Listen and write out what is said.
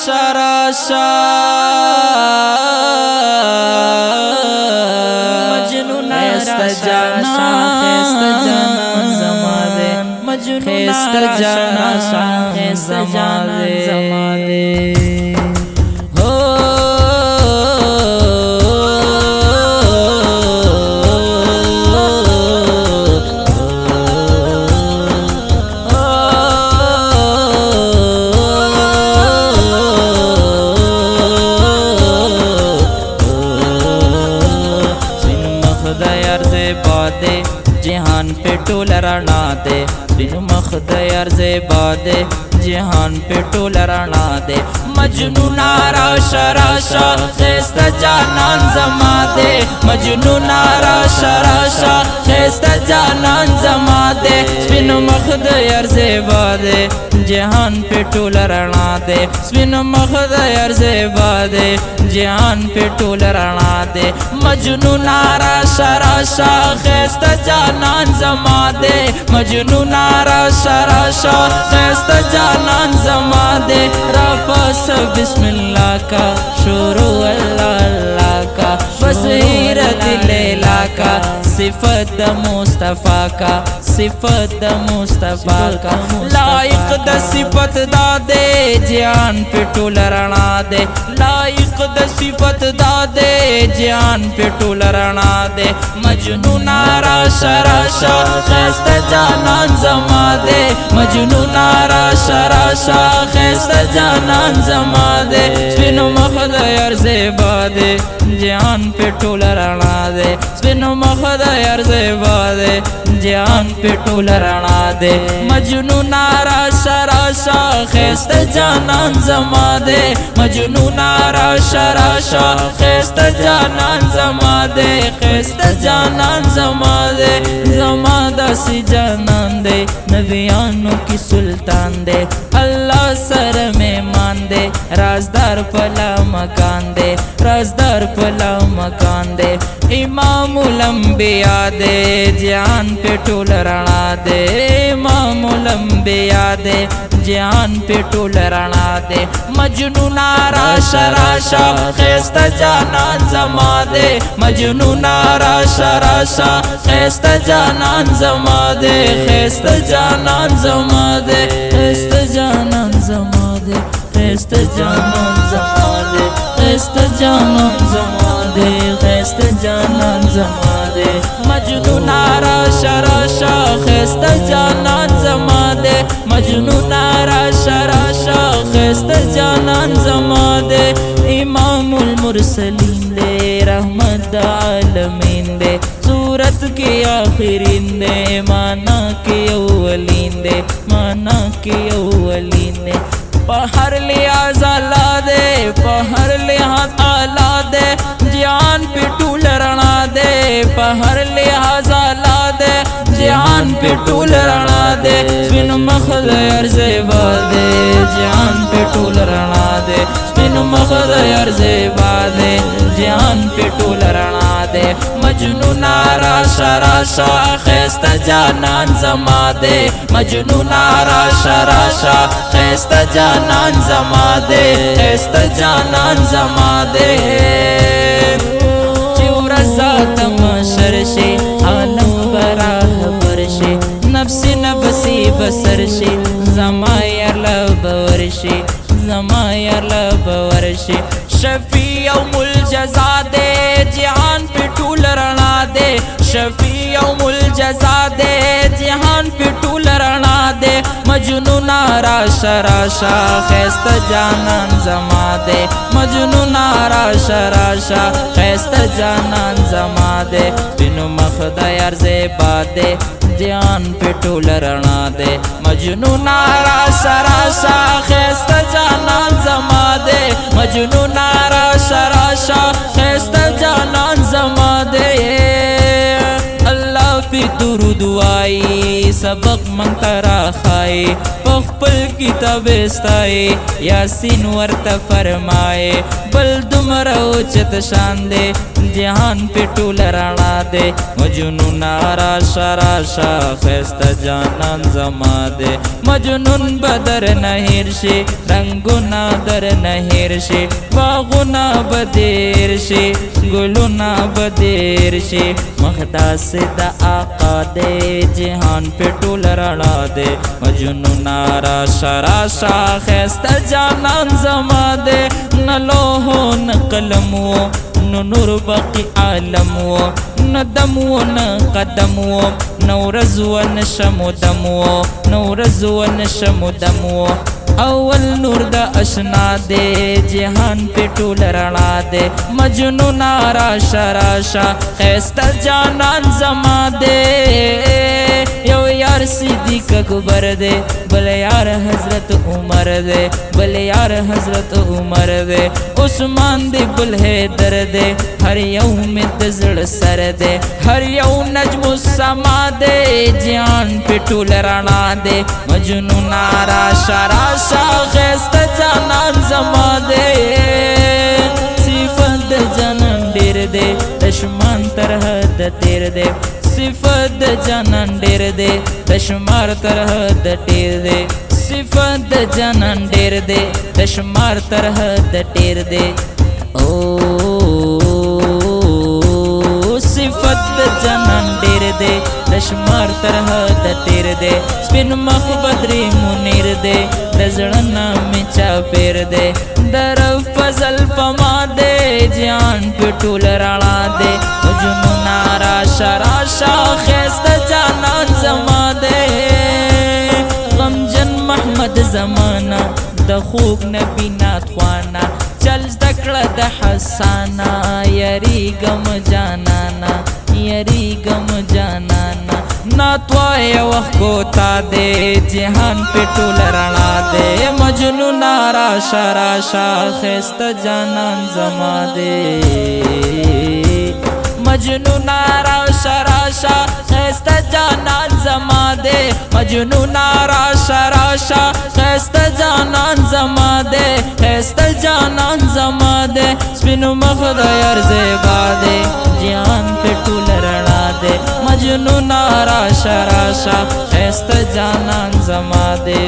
راشا مجنون راشا خیست جانان زماده خیست جانان زماده जहान पे टोल राना दे बिन मखद अर्ज़ बादे जहान पे टोल राना दे मजनून राशा राशा खैस्त जानान जमा दे मजनून राशा राशा खैस्त जानान जमा दे बिन मखद अर्ज़ बादे जहान पे टोल राना दे बिन मखद अर्ज़ बादे जहान पे टोल राना दे मजनून राशा राशा खैस्त जानान जमा दे मजनून राशा राशा खैस्त जानान जमा दे रापास बिस्मिल्लाह का शुरू अल्लाह अल्लाह का बसीर दिलेला का सिफत मुस्तफ़ा का सिफत मुस्तफ़ा का लाइक द सिफत दादे जान पे टोल राना दे लाइक द सिफत दादे जान पे टोल राना दे मजनून राशा राशा खैस्त जानान जमा दे मजनून राशा राशा खैस्त जानान जमा दे बिन मखद अर्ज़ बादे जान पे टोल राना दे बिन मखद अर्ज़ बादे जान पे टोल राना दे मजनून राशा राशा खैस्त जानान जमा दे मजनून राशा राशा खैस्त जानान जमा दे खैस्त जानान जमा दे जमादा सी जानान दे नबियानों की सुल्तान दे अल्लाह सर में मान दे राजदार पला मकान दे राजदार पला मकान दे इमामुल अंबिया दे जान पे टोल राना दे इमामुल अंबिया दे जान पे टोल राना दे मजनून राशा राशा खैस्त जानान जमा दे मजनून राशा राशा खैस्त जानान जमा दे खैस्त जानान जमा दे खैस्त जानान जमा दे खैस्त जानान जमा दे खैस्त जानान जमा दे खैस्त जानान जमा दे मजनून राशा राशा खैस्त जानान जमा दे मजनून राशा राशा खैस्त जानान जमा दे इमामुल मुरसलीन दे रहमत आलमीन दे सूरत के आखिरीन दे माना के अव्वलीन दे माना के अव्वलीन दे पहर लिहाज अला दे पहर लिहाज अला दे जान पे टोल राना दे पहर लिहाज अला दे जान पे टोल राना दे बिन मखद अर्ज़ बादे जान पे टोल राना दे बिन मखद अर्ज़ बादे जान पे टोल राना दे मजनून राशा राशा खैस्त जानान जमा दे मजनून राशा राशा खैस्त जानान जमा दे खैस्त जानान जमा दे चिवरसात मशरशे आलम बराह बरशे नफ्सी नफसी बसरशे ज़मायर लब वर्शे ज़मायर लब वर्शे शफ़ीउल जज़ा दे जहान पे टोल राना दे शफ़ीउल जज़ा दे जहान पे टोल राना दे मजनून राशा राशा खैस्त जानान जमा दे मजनून राशा राशा खैस्त जानान जमा दे बिन मखद अर्ज़ बादे जान पे टोल राना दे मजनून राशा राशा खैस्त जानान जमा दे मजनून राशा राशा खैस्त जानान जमा दे अल्लाह पे दुरूद आई سبق من ترا خای خپل کتاب استای یاسین ورته فرمائے بل دمرا اوچت شان دے جہان پہ ټول رڼا دے مجنون راشا راشا خیستا جانان زما دے مجنون بدر نهیر شي رنگونا در نهیر شي باغونا بدیر شي گلونا بدیر شي مخدا سدا آقا دے جہان پہ ټول رڼا دے مجنون راشا راشا خیستا جانان زما دے نہ لوحو نہ قلمو نہ نور باقی عالمو نہ دمو نہ قدمو نہ ورځو نہ شمو دمو نہ ورځو نہ شمو دمو اول نور دا اشنا دے جہان پہ ټول رڼا دے مجنون راشا راشا خیستا جانان زما دے یو یار صدیق اکبر دے بل یار حضرت عمر دے بل یار حضرت عمر دے عثمان دے بل حیدر دے ہر یوم دزڑ سر دے ہر یوم نجم السما دے جہان پہ ټول رڼا دے مجنون راشا راشا خیستا جانان زما دے صفت جانان ډیر دے دشمن تر حد تیر دے صفت جانان ډیر دے دشمار تر حد ټیر دے صفت جانان ډیر دے دشمار تر حد ټیر دے او صفت جانان ډیر دے دشمار تر حد ټیر دے سپین مخ بدری منیر دے دزړنا می چا پیر دے در فضل فما دے جان پہ ټول رڼا دے مجنون راشا راشا خیستا جانان زما دے غمجن محمد زمانہ د خوږ نبی نات خوانا چل زدکړه د حسانا یریګم جانانا یریګم جانانا ناتوای وخت کوتا دے جہان پہ ټول رڼا دے مجنون راشا راشا خیستا جانان زما دے مجنون راشا راشا خیستا جانان زما دے مجنون راشا راشا خیستا جانان زما دے خیستا جانان زما دے سپینو مخ د یار زیبا دے جہان پہ ټول رڼا دے مجنون راشا راشا خیستا جانان زما دے